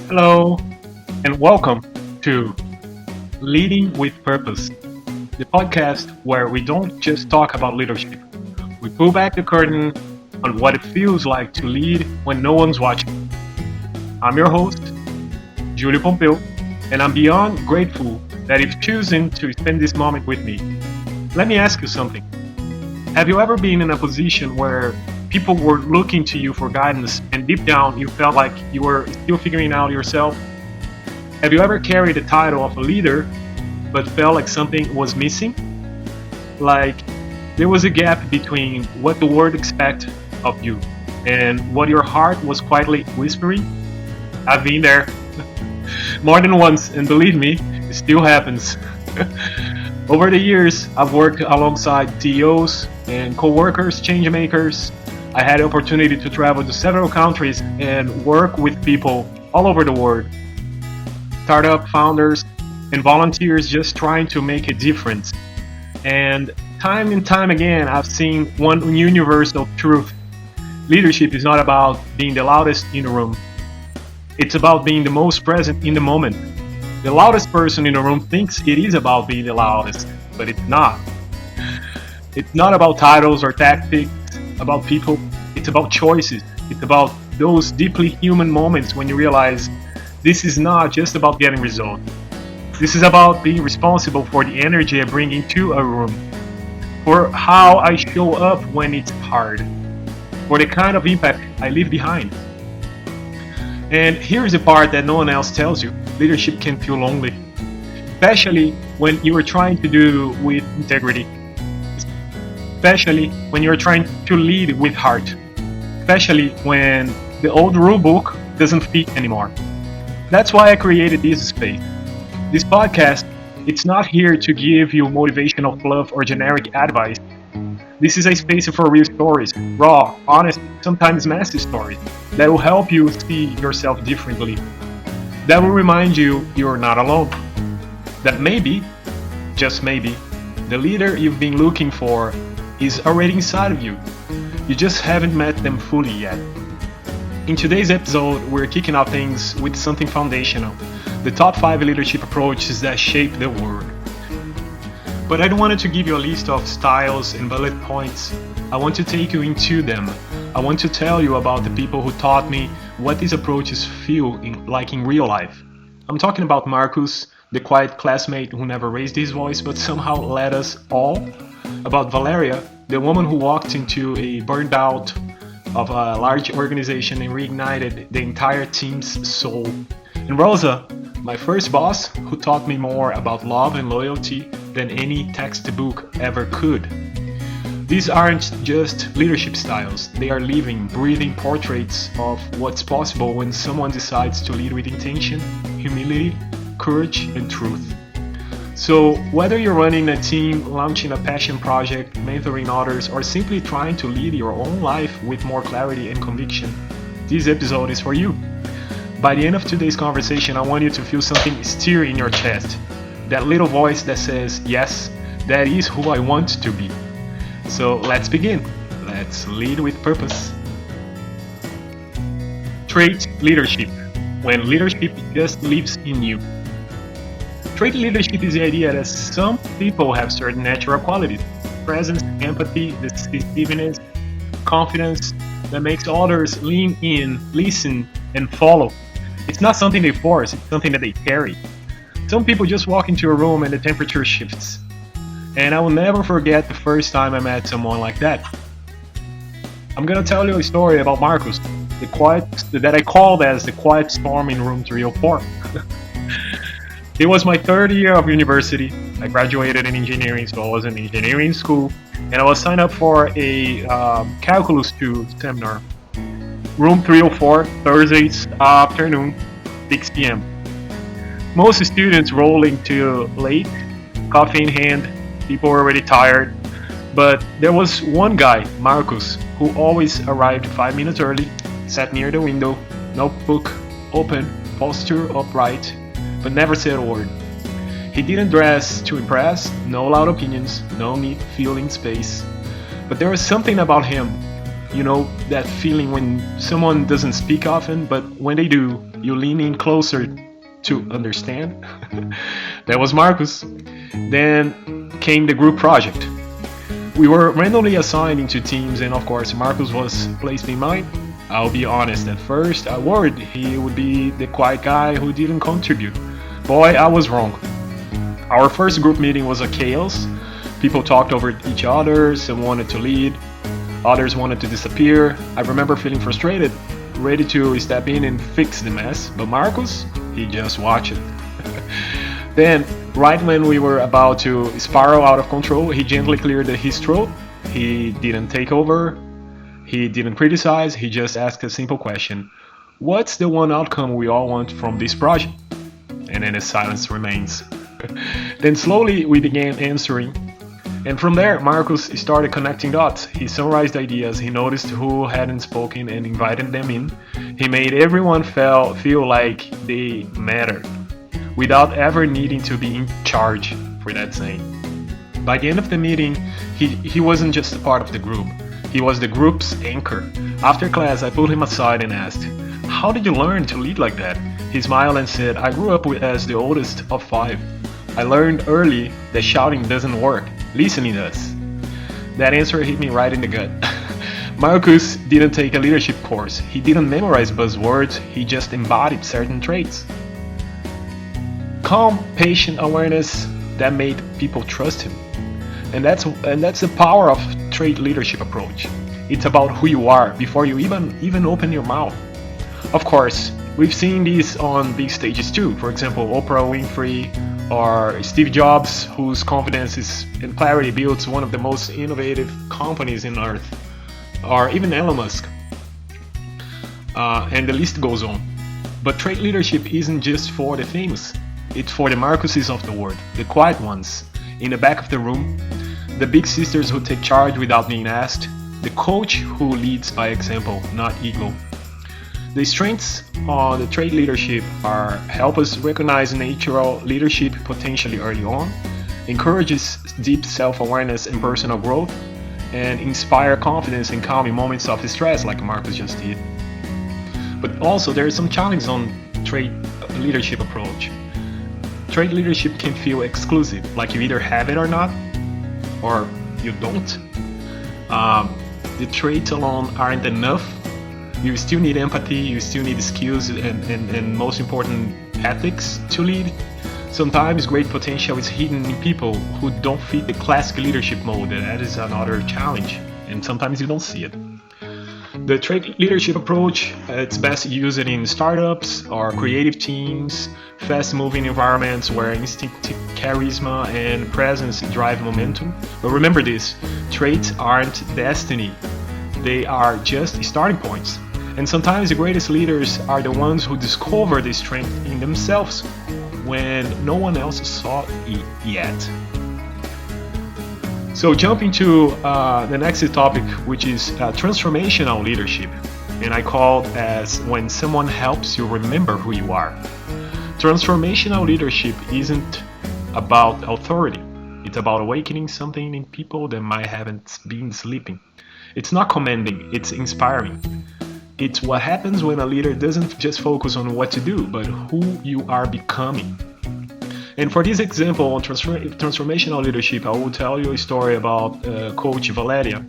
Hello, and welcome to Leading with Purpose, the podcast where we don't just talk about leadership. We pull back the curtain on what it feels like to lead when no one's watching. I'm your host, Julio Pompeu, and I'm beyond grateful that you've chosen to spend this moment with me. Let me ask you something. Have you ever been in a position where people were looking to you for guidance and deep down you felt like you were still figuring out yourself? Have you ever carried the title of a leader but felt like something was missing? Like there was a gap between what the world expects of you and what your heart was quietly whispering? I've been there more than once, and believe me, it still happens. Over the years, I've worked alongside CEOs and co-workers, change makers. I had the opportunity to travel to several countries and work with people all over the world. Startup founders and volunteers just trying to make a difference. And time again, I've seen one universal truth. Leadership is not about being the loudest in the room. It's about being the most present in the moment. The loudest person in the room thinks it is about being the loudest, but it's not. It's not about titles or tactics, about people. It's about choices. It's about those deeply human moments when you realize this is not just about getting results. This is about being responsible for the energy I bring into a room, for how I show up when it's hard, for the kind of impact I leave behind. And here's the part that no one else tells you. Leadership can feel lonely, especially when you are trying to do with integrity, especially when you're trying to lead with heart, especially when the old rule book doesn't fit anymore. That's why I created this space. This podcast, it's not here to give you motivational fluff or generic advice. This is a space for real stories, raw, honest, sometimes messy stories that will help you see yourself differently. That will remind you you're not alone. That maybe, just maybe, the leader you've been looking for is already inside of you. You just haven't met them fully yet. In today's episode, we're kicking off things with something foundational, the top 5 leadership approaches that shape the world. But I don't want to give you a list of styles and bullet points. I want to take you into them. I want to tell you about the people who taught me what these approaches feel like in real life. I'm talking about Marcus, the quiet classmate who never raised his voice but somehow led us all. About Valéria, the woman who walked into a burned out of a large organization and reignited the entire team's soul. And Rosa, my first boss, who taught me more about love and loyalty than any textbook ever could. These aren't just leadership styles, they are living, breathing portraits of what's possible when someone decides to lead with intention, humility, courage, and truth. So, whether you're running a team, launching a passion project, mentoring others, or simply trying to lead your own life with more clarity and conviction, this episode is for you. By the end of today's conversation, I want you to feel something stir in your chest. That little voice that says, yes, that is who I want to be. So let's begin. Let's lead with purpose. Trait leadership. When leadership just lives in you. Trait leadership is the idea that some people have certain natural qualities. Presence, empathy, decisiveness, confidence that makes others lean in, listen, and follow. It's not something they force, it's something that they carry. Some people just walk into a room and the temperature shifts. And I will never forget the first time I met someone like that. I'm gonna tell you a story about Marcus, that I called as the quiet storm in room 304. It was my third year of university. I graduated in engineering, so I was in engineering school, and I was signed up for a Calculus 2 seminar. Room 304, Thursdays afternoon, 6 p.m. Most students rolling too late, coffee in hand, people were already tired. But there was one guy, Marcus, who always arrived 5 minutes early, sat near the window, notebook open, posture upright, but never said a word. He didn't dress to impress, no loud opinions, no neat filling space. But there was something about him, you know, that feeling when someone doesn't speak often, but when they do, you lean in closer to understand. That was Marcus. Then came the group project. We were randomly assigned into teams, and of course Marcus was placed in mine. I'll be honest, at first I worried he would be the quiet guy who didn't contribute. Boy, I was wrong. Our first group meeting was a chaos. People talked over each other, some wanted to lead, others wanted to disappear. I remember feeling frustrated, ready to step in and fix the mess, but Marcus, he just watched it. Then, right when we were about to spiral out of control, he gently cleared his throat. He didn't take over, he didn't criticize, he just asked a simple question. What's the one outcome we all want from this project? And then the silence remains. Then slowly we began answering. And from there, Marcus started connecting dots. He summarized ideas, he noticed who hadn't spoken and invited them in. He made everyone feel like they mattered, without ever needing to be in charge, for that saying. By the end of the meeting, he wasn't just a part of the group. He was the group's anchor. After class, I pulled him aside and asked, "How did you learn to lead like that?" He smiled and said, "I grew up as the oldest of 5. I learned early that shouting doesn't work. Listening does." That answer hit me right in the gut. Marcus didn't take a leadership course. He didn't memorize buzzwords. He just embodied certain traits. Calm, patient awareness that made people trust him. And that's the power of trait leadership approach. It's about who you are before you even open your mouth. Of course, we've seen these on big stages too. For example, Oprah Winfrey or Steve Jobs, whose confidence and clarity builds one of the most innovative companies in Earth, or even Elon Musk. And the list goes on. But trait leadership isn't just for the famous. It's for the Marcuses of the world, the quiet ones, in the back of the room, the big sisters who take charge without being asked, the coach who leads by example, not ego. The strengths of the trait leadership are help us recognize natural leadership potentially early on, encourages deep self-awareness and personal growth, and inspire confidence in calming moments of stress like Marcus just did. But also there are some challenges on trait leadership approach. Trait leadership can feel exclusive, like you either have it or not, or you don't. The traits alone aren't enough. You still need empathy, you still need skills, and most important, ethics to lead. Sometimes great potential is hidden in people who don't fit the classic leadership mold, and that is another challenge, and sometimes you don't see it. The trait leadership approach, it's best used in startups or creative teams, fast-moving environments where instinct, charisma, and presence drive momentum. But remember this, traits aren't destiny. They are just starting points. And sometimes the greatest leaders are the ones who discover this strength in themselves when no one else saw it yet. So jumping to the next topic, which is transformational leadership, and I call it as when someone helps you remember who you are. Transformational leadership isn't about authority. It's about awakening something in people that might haven't been sleeping. It's not commanding, it's inspiring. It's what happens when a leader doesn't just focus on what to do, but who you are becoming. And for this example on transformational leadership, I will tell you a story about Coach Valéria.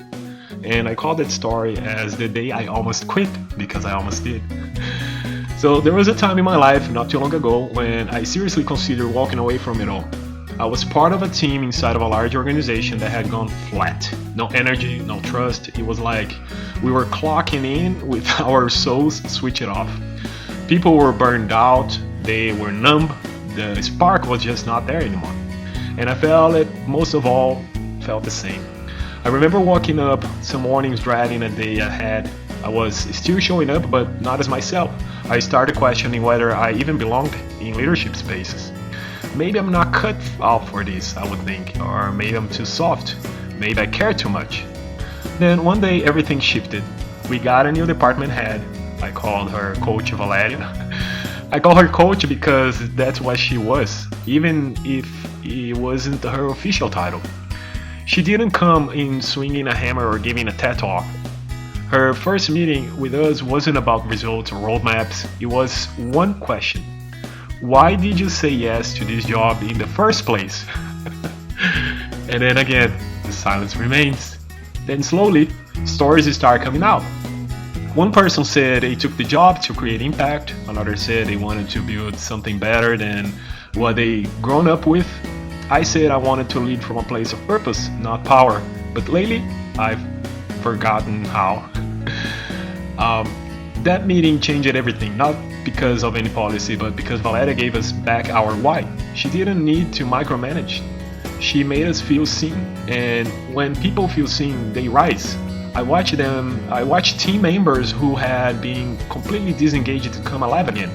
And I call that story as the day I almost quit, because I almost did. So there was a time in my life not too long ago when I seriously considered walking away from it all. I was part of a team inside of a large organization that had gone flat. No energy, no trust. It was like we were clocking in with our souls switched off. People were burned out, they were numb, the spark was just not there anymore. And I felt it most of all felt the same. I remember waking up some mornings dreading a day ahead. I was still showing up, but not as myself. I started questioning whether I even belonged in leadership spaces. Maybe I'm not cut out for this, I would think, or maybe I'm too soft, maybe I care too much. Then one day everything shifted. We got a new department head. I called her Coach Valéria. I call her Coach because that's what she was, even if it wasn't her official title. She didn't come in swinging a hammer or giving a TED talk. Her first meeting with us wasn't about results or roadmaps. It was one question. Why did you say yes to this job in the first place? And then again, the silence remains. Then slowly, stories start coming out. One person said they took the job to create impact. Another said they wanted to build something better than what they grown up with. I said I wanted to lead from a place of purpose, not power. But lately, I've forgotten how. That meeting changed everything, not because of any policy, but because Valéria gave us back our why. She didn't need to micromanage. She made us feel seen, and when people feel seen, they rise. I watched team members who had been completely disengaged to come alive again.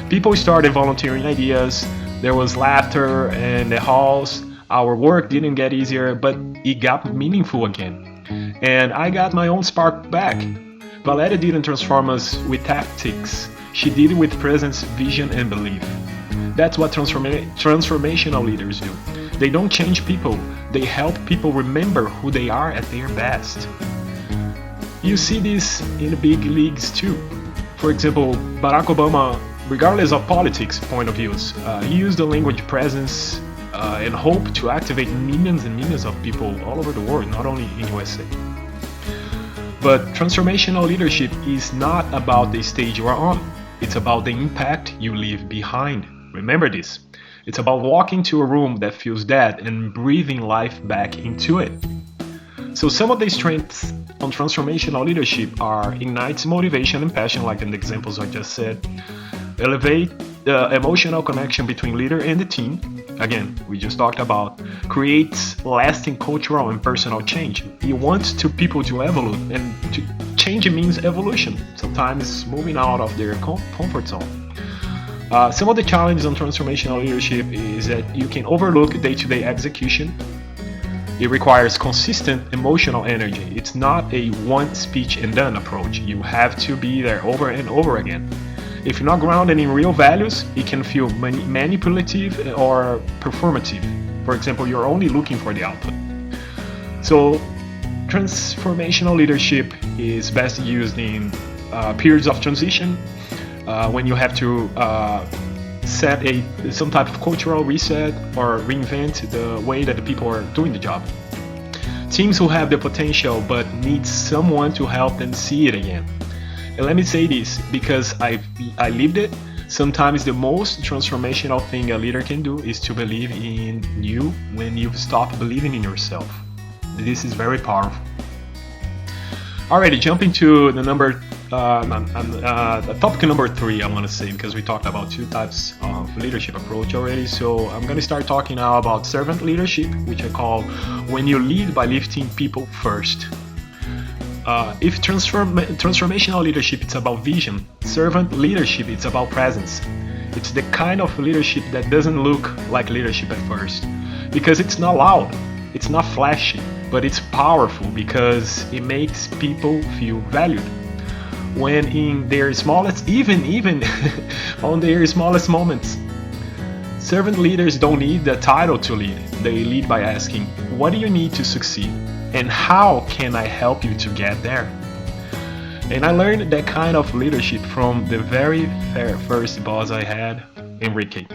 People started volunteering ideas, there was laughter in the halls, our work didn't get easier, but it got meaningful again. And I got my own spark back. Valéria didn't transform us with tactics. She did it with presence, vision, and belief. That's what transformational leaders do. They don't change people. They help people remember who they are at their best. You see this in the big leagues too. For example, Barack Obama, regardless of politics point of views, he used the language presence and hope to activate millions and millions of people all over the world, not only in USA. But transformational leadership is not about the stage you are on. It's about the impact you leave behind. Remember this. It's about walking to a room that feels dead and breathing life back into it. So some of the strengths on transformational leadership are ignites motivation and passion, like in the examples I just said. Elevate the emotional connection between leader and the team. Again, we just talked about creates lasting cultural and personal change. He wants people to evolve, and to change means evolution. Sometimes moving out of their comfort zone. Some of the challenges on transformational leadership is that you can overlook day-to-day execution. It requires consistent emotional energy. It's not a one speech and done approach. You have to be there over and over again. If you're not grounded in real values, it can feel manipulative or performative. For example, you're only looking for the output. So, transformational leadership is best used in periods of transition, when you have to set some type of cultural reset or reinvent the way that the people are doing the job. Teams who have the potential but need someone to help them see it again. And let me say this, because I lived it. Sometimes the most transformational thing a leader can do is to believe in you when you've stopped believing in yourself. This is very powerful. Alrighty, jumping to the topic number 3, I want to say, because we talked about 2 types of leadership approach already. So I'm going to start talking now about servant leadership, which I call when you lead by lifting people first. If transformational leadership it's about vision, servant leadership it's about presence. It's the kind of leadership that doesn't look like leadership at first, because it's not loud, it's not flashy, but it's powerful because it makes people feel valued. When in their smallest, even on their smallest moments. Servant leaders don't need the title to lead. They lead by asking, what do you need to succeed? And how can I help you to get there? And I learned that kind of leadership from the very first boss I had, Henrique.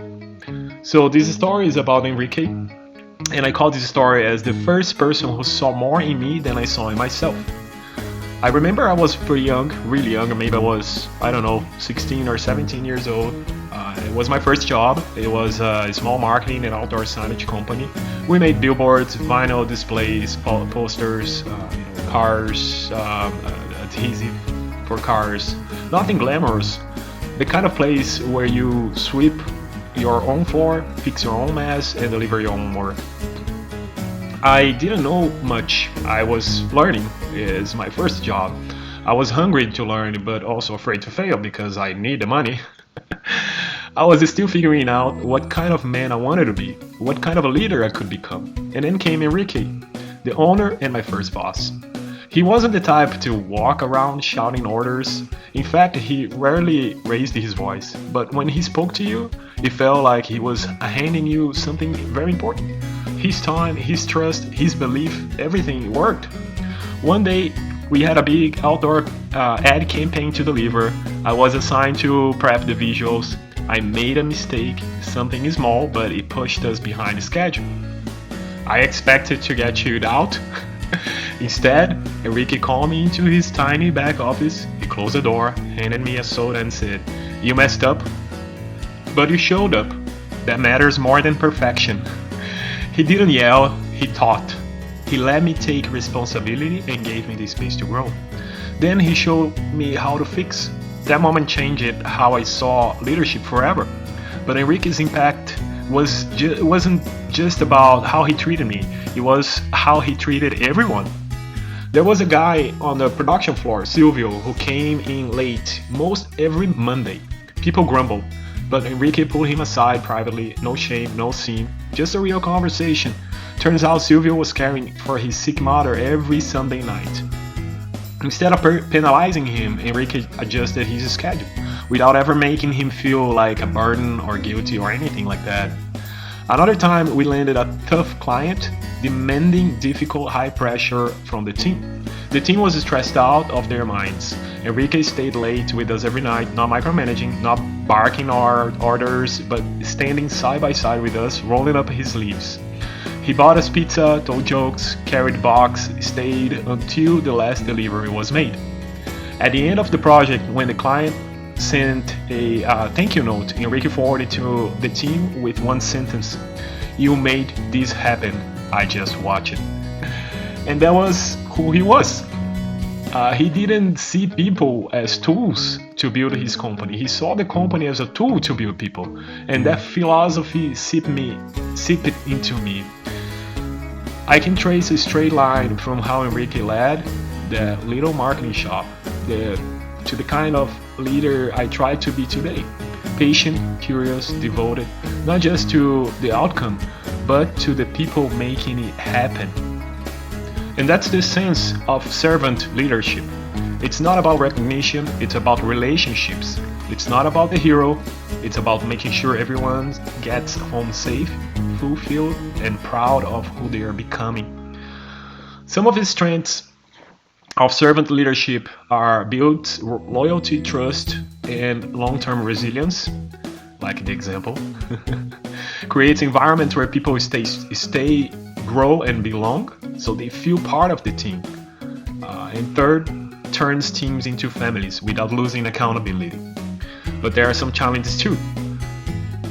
So this story is about Henrique, and I call this story as the first person who saw more in me than I saw in myself. I remember I was pretty young, really young, maybe I was, 16 or 17 years old. It was my first job. It was a small marketing and outdoor signage company. We made billboards, vinyl displays, posters, cars, adhesive for cars. Nothing glamorous. The kind of place where you sweep your own floor, fix your own mess, and deliver your own work. I didn't know much. I was learning. It's my first job. I was hungry to learn, but also afraid to fail because I need the money. I was still figuring out what kind of man I wanted to be, what kind of a leader I could become. And then came Henrique, the owner and my first boss. He wasn't the type to walk around shouting orders. In fact, he rarely raised his voice. But when he spoke to you, it felt like he was handing you something very important. His time, his trust, his belief, everything worked. One day, We had a big outdoor ad campaign to deliver. I was assigned to prep the visuals. I made a mistake, something small, but it pushed us behind the schedule. I expected to get chewed out. Instead, Henrique called me into his tiny back office. He closed the door, handed me a soda and said, "You messed up, but you showed up. That matters more than perfection." He didn't yell, he taught. He let me take responsibility and gave me the space to grow. Then he showed me how to fix. That moment changed how I saw leadership forever. But Henrique's impact wasn't just about how he treated me, it was how he treated everyone. There was a guy on the production floor, Silvio, who came in late most every Monday. People grumbled, but Henrique pulled him aside privately, no shame, no scene, just a real conversation. Turns out Silvio was caring for his sick mother every Sunday night. Instead of penalizing him, Henrique adjusted his schedule, without ever making him feel like a burden or guilty or anything like that. Another time, we landed a tough client, demanding difficult high pressure from the team. The team was stressed out of their minds. Henrique stayed late with us every night, not micromanaging, not barking our orders, but standing side by side with us, rolling up his sleeves. He bought us pizza, told jokes, carried box, stayed until the last delivery was made. At the end of the project, when the client sent a thank you note, Henrique forwarded to the team with one sentence: "You made this happen, I just watched it." And that was who he was. He didn't see people as tools to build his company. He saw the company as a tool to build people. And that philosophy seeped into me. I can trace a straight line from how Henrique led the little marketing shop to the kind of leader I try to be today. Patient, curious, devoted, not just to the outcome, but to the people making it happen. And that's the sense of servant leadership. It's not about recognition, it's about relationships. It's not about the hero, it's about making sure everyone gets home safe, fulfilled, and proud of who they are becoming. Some of the strengths of servant leadership are built loyalty, trust, and long-term resilience, like the example. Creates environments where people stay, grow, and belong, so they feel part of the team. And third, turns teams into families without losing accountability. But there are some challenges too.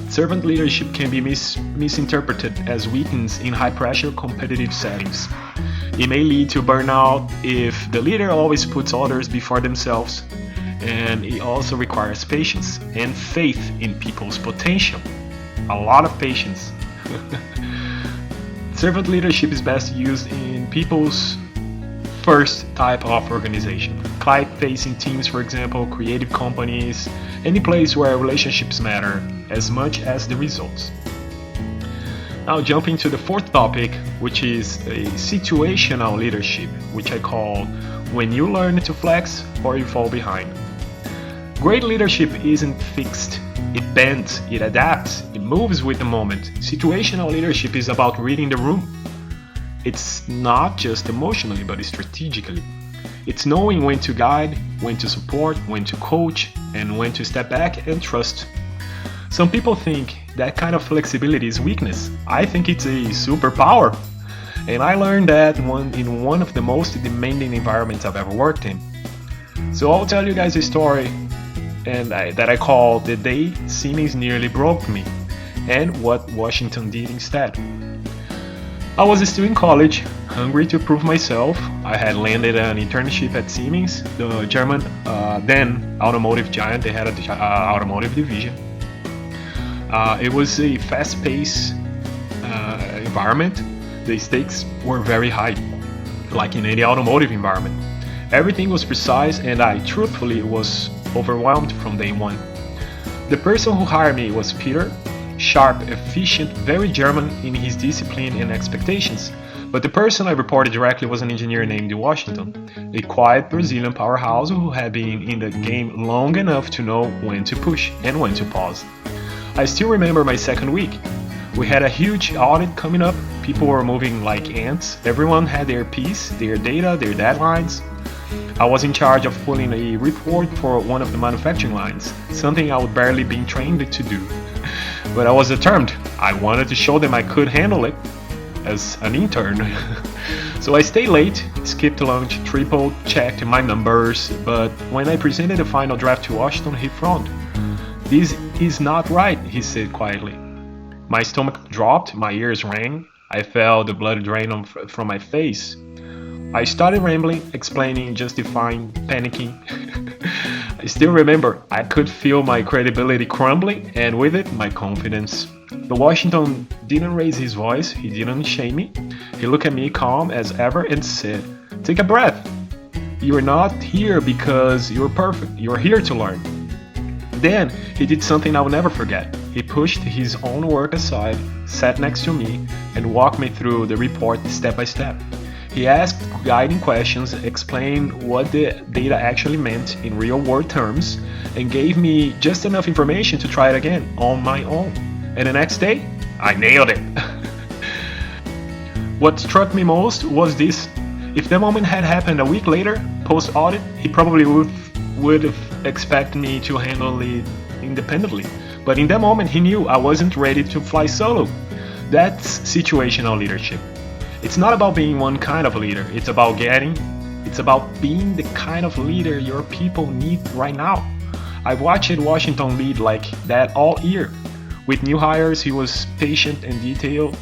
Servant leadership can be misinterpreted as weakness in high-pressure competitive settings. It may lead to burnout if the leader always puts others before themselves, and it also requires patience and faith in people's potential. A lot of patience. Servant leadership is best used in people's first type of organization. Client-facing teams, for example, creative companies, any place where relationships matter as much as the results. Now jumping to the fourth topic, which is a situational leadership, which I call when you learn to flex or you fall behind. Great leadership isn't fixed. It bends, it adapts, it moves with the moment. Situational leadership is about reading the room. It's not just emotionally, but strategically. It's knowing when to guide, when to support, when to coach, and when to step back and trust. Some people think that kind of flexibility is weakness. I think it's a superpower. And I learned that in one of the most demanding environments I've ever worked in. So I'll tell you guys a story that I call The Day Siemens Nearly Broke Me, and what Washington did instead. I was still in college, hungry to prove myself. I had landed an internship at Siemens, the German then automotive giant. They had an automotive division. It was a fast-paced environment. The stakes were very high, like in any automotive environment. Everything was precise, and I truthfully was overwhelmed from day one. The person who hired me was Peter, sharp, efficient, very German in his discipline and expectations. But the person I reported directly was an engineer named Washington, a quiet Brazilian powerhouse who had been in the game long enough to know when to push and when to pause. I still remember my second week. We had a huge audit coming up. People were moving like ants. Everyone had their piece, their data, their deadlines. I was in charge of pulling a report for one of the manufacturing lines, something I would barely been trained to do. But I was determined. I wanted to show them I could handle it as an intern. So I stayed late, skipped lunch, triple checked my numbers, but when I presented the final draft to Washington, he frowned. "This is not right," he said quietly. My stomach dropped, my ears rang, I felt the blood drain from my face. I started rambling, explaining, justifying, panicking. I still remember, I could feel my credibility crumbling, and with it, my confidence. But Washington didn't raise his voice, he didn't shame me. He looked at me calm as ever and said, "Take a breath. You're not here because you're perfect, you're here to learn." Then, he did something I will never forget. He pushed his own work aside, sat next to me, and walked me through the report step by step. He asked guiding questions, explained what the data actually meant in real-world terms, and gave me just enough information to try it again on my own. And the next day, I nailed it. What struck me most was this. If the moment had happened a week later, post-audit, he probably would have expected me to handle it independently. But in that moment, he knew I wasn't ready to fly solo. That's situational leadership. It's not about being one kind of leader. It's about being the kind of leader your people need right now. I've watched Washington lead like that all year. With new hires, he was patient and detailed.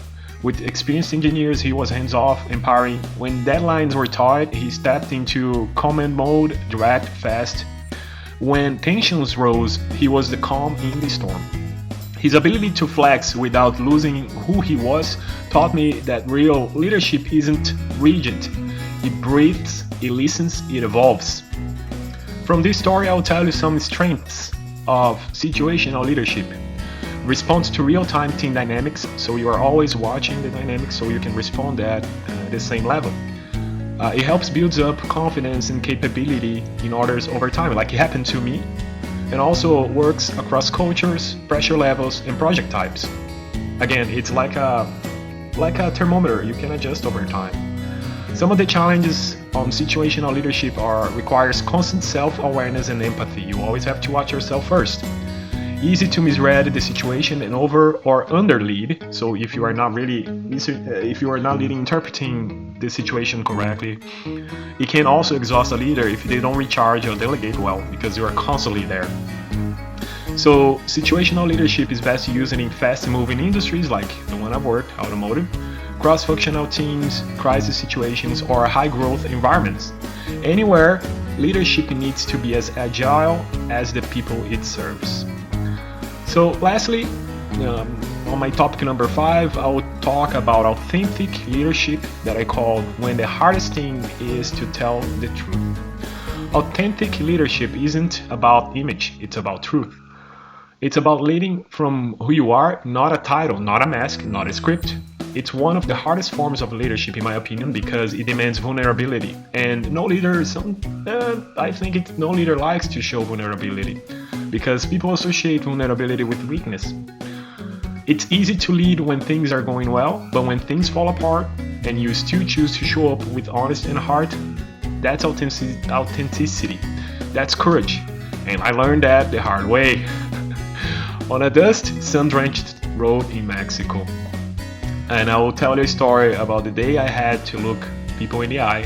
With experienced engineers, he was hands-off, empowering. When deadlines were tight, he stepped into command mode, direct, fast. When tensions rose, he was the calm in the storm. His ability to flex without losing who he was taught me that real leadership isn't rigid. It breathes, it listens, it evolves. From this story, I'll tell you some strengths of situational leadership. Response to real-time team dynamics, so you are always watching the dynamics so you can respond at the same level. It helps build up confidence and capability in others over time, like it happened to me. And also works across cultures, pressure levels, and project types. Again, it's like a thermometer, you can adjust over time. Some of the challenges on situational leadership requires constant self-awareness and empathy. You always have to watch yourself first. Easy to misread the situation and over or under lead. So if you are not interpreting the situation correctly, it can also exhaust a leader if they don't recharge or delegate well because you are constantly there. So situational leadership is best used in fast-moving industries like the one I've worked, automotive, cross-functional teams, crisis situations, or high-growth environments. Anywhere, leadership needs to be as agile as the people it serves. So lastly, on my topic number 5, I will talk about authentic leadership that I call when the hardest thing is to tell the truth. Authentic leadership isn't about image, it's about truth. It's about leading from who you are, not a title, not a mask, not a script. It's one of the hardest forms of leadership in my opinion because it demands vulnerability. And no leader likes to show vulnerability because people associate vulnerability with weakness. It's easy to lead when things are going well, but when things fall apart and you still choose to show up with honesty and heart, that's authenticity. That's courage. And I learned that the hard way. On a dust, sun-drenched road in Mexico. And I will tell you a story about the day I had to look people in the eye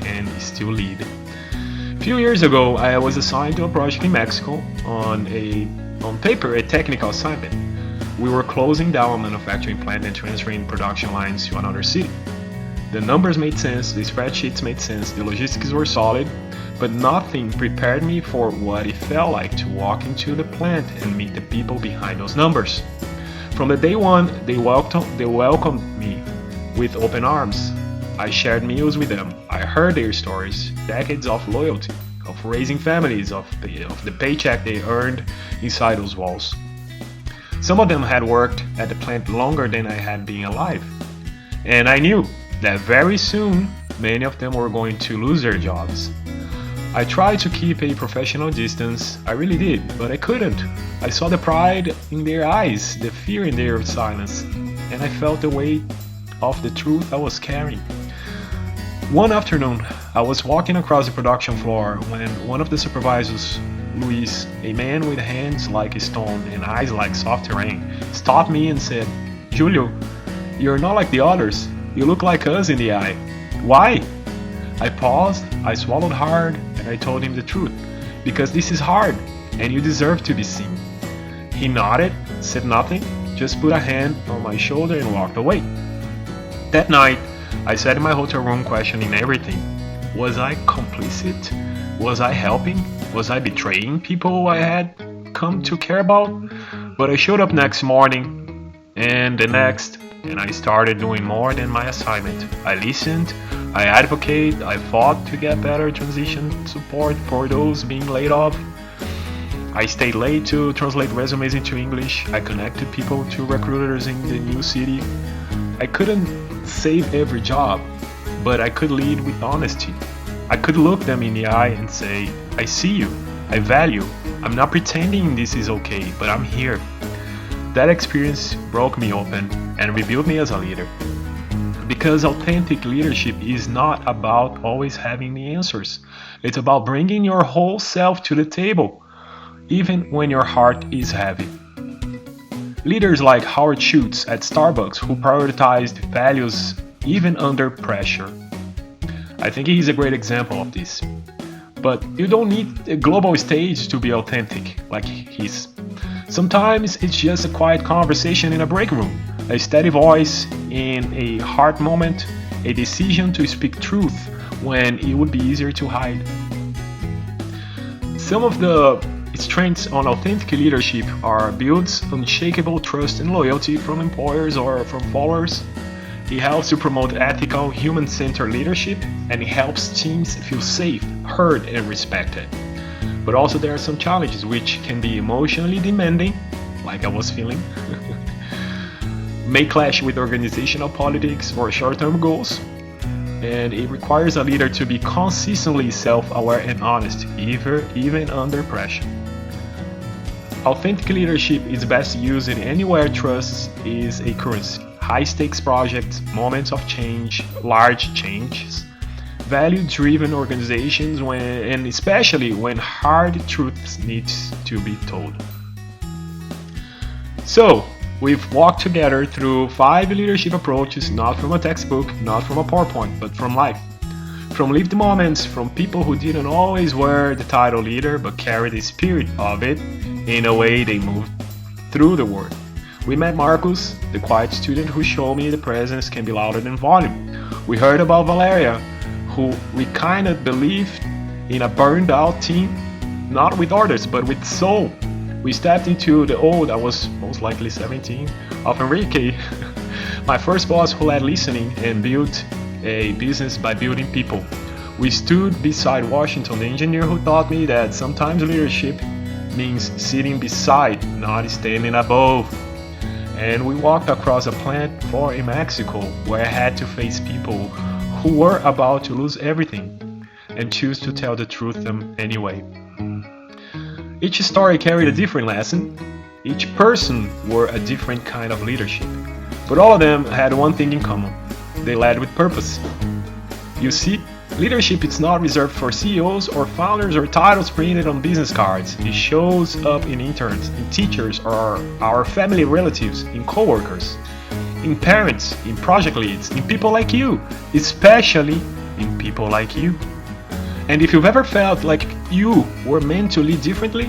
and still lead. A few years ago, I was assigned to a project in Mexico on paper, a technical assignment. We were closing down a manufacturing plant and transferring production lines to another city. The numbers made sense, the spreadsheets made sense, the logistics were solid, but nothing prepared me for what it felt like to walk into the plant and meet the people behind those numbers. From the day one, they welcomed me with open arms. I shared meals with them. I heard their stories, decades of loyalty, of raising families, of the paycheck they earned inside those walls. Some of them had worked at the plant longer than I had been alive. And I knew that very soon, many of them were going to lose their jobs. I tried to keep a professional distance, I really did, but I couldn't. I saw the pride in their eyes, the fear in their silence, and I felt the weight of the truth I was carrying. One afternoon, I was walking across the production floor when one of the supervisors, Luis, a man with hands like a stone and eyes like soft terrain, stopped me and said, "Julio, you're not like the others. You look like us in the eye." "Why?" I paused, I swallowed hard, and I told him the truth. "Because this is hard, and you deserve to be seen." He nodded, said nothing, just put a hand on my shoulder and walked away. That night, I sat in my hotel room questioning everything. Was I complicit? Was I helping? Was I betraying people I had come to care about? But I showed up next morning, and the next, and I started doing more than my assignment. I listened, I advocated, I fought to get better transition support for those being laid off. I stayed late to translate resumes into English. I connected people to recruiters in the new city. I couldn't save every job, but I could lead with honesty. I could look them in the eye and say, "I see you, I value, I'm not pretending this is okay, but I'm here." That experience broke me open and rebuilt me as a leader. Because authentic leadership is not about always having the answers. It's about bringing your whole self to the table, even when your heart is heavy. Leaders like Howard Schultz at Starbucks, who prioritized values even under pressure. I think he's a great example of this. But you don't need a global stage to be authentic like his. Sometimes it's just a quiet conversation in a break room, a steady voice in a hard moment, a decision to speak truth when it would be easier to hide. Some of the strengths on authentic leadership are builds unshakable trust and loyalty from employers or from followers. It helps to promote ethical, human-centered leadership, and it helps teams feel safe, heard, and respected. But also there are some challenges which can be emotionally demanding, like I was feeling, may clash with organizational politics or short-term goals, and it requires a leader to be consistently self-aware and honest, even under pressure. Authentic leadership is best used in anywhere trust is a currency. High-stakes projects, moments of change, large changes, value-driven organizations, and especially when hard truths need to be told. So, we've walked together through 5 leadership approaches, not from a textbook, not from a PowerPoint, but from life. From lived moments, from people who didn't always wear the title leader, but carried the spirit of it in a way they moved through the world. We met Marcus, the quiet student who showed me the presence can be louder than volume. We heard about Valeria, who we kind of believed in a burned out team, not with orders, but with soul. We stepped into the old, I was most likely 17, of Henrique, my first boss who led listening and built a business by building people. We stood beside Washington, the engineer who taught me that sometimes leadership means sitting beside, not standing above. And we walked across a plant floor in Mexico where I had to face people who were about to lose everything and choose to tell the truth anyway. Each story carried a different lesson. Each person wore a different kind of leadership. But all of them had one thing in common. They led with purpose. You see, leadership is not reserved for CEOs or founders or titles printed on business cards. It shows up in interns, in teachers or our family relatives, in coworkers, in parents, in project leads, in people like you, especially in people like you. And if you've ever felt like you were meant to lead differently,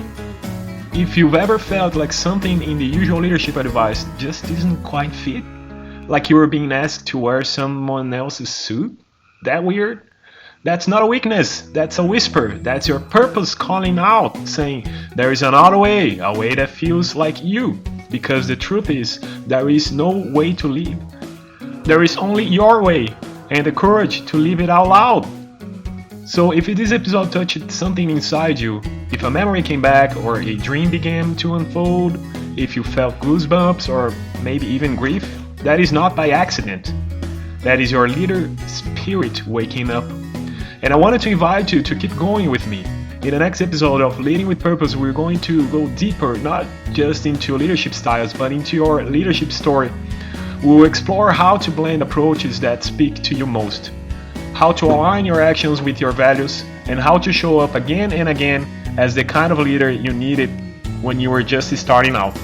if you've ever felt like something in the usual leadership advice just isn't quite fit, like you were being asked to wear someone else's suit, that weird? That's not a weakness, that's a whisper. That's your purpose calling out, saying there is another way, a way that feels like you. Because the truth is, there is no way to live. There is only your way, and the courage to live it out loud. So if this episode touched something inside you, if a memory came back or a dream began to unfold, if you felt goosebumps or maybe even grief, that is not by accident. That is your leader spirit waking up. And I wanted to invite you to keep going with me. In the next episode of Leading with Purpose, we're going to go deeper, not just into leadership styles, but into your leadership story. We'll explore how to blend approaches that speak to you most. how to align your actions with your values, and how to show up again and again as the kind of leader you needed when you were just starting out.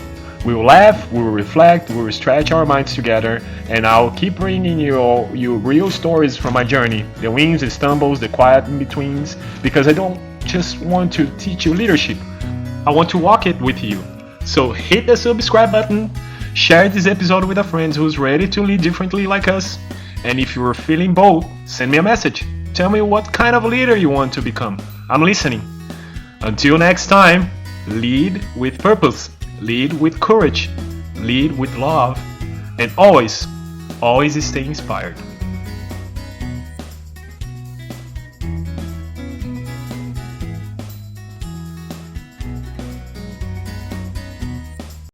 We will laugh, we will reflect, we will stretch our minds together, and I'll keep bringing you real stories from my journey, the wins, the stumbles, the quiet in-betweens, because I don't just want to teach you leadership, I want to walk it with you. So hit the subscribe button, share this episode with a friend who's ready to lead differently like us, and if you're feeling bold, send me a message. Tell me what kind of leader you want to become. I'm listening. Until next time, lead with purpose, lead with courage, lead with love, and always, always stay inspired.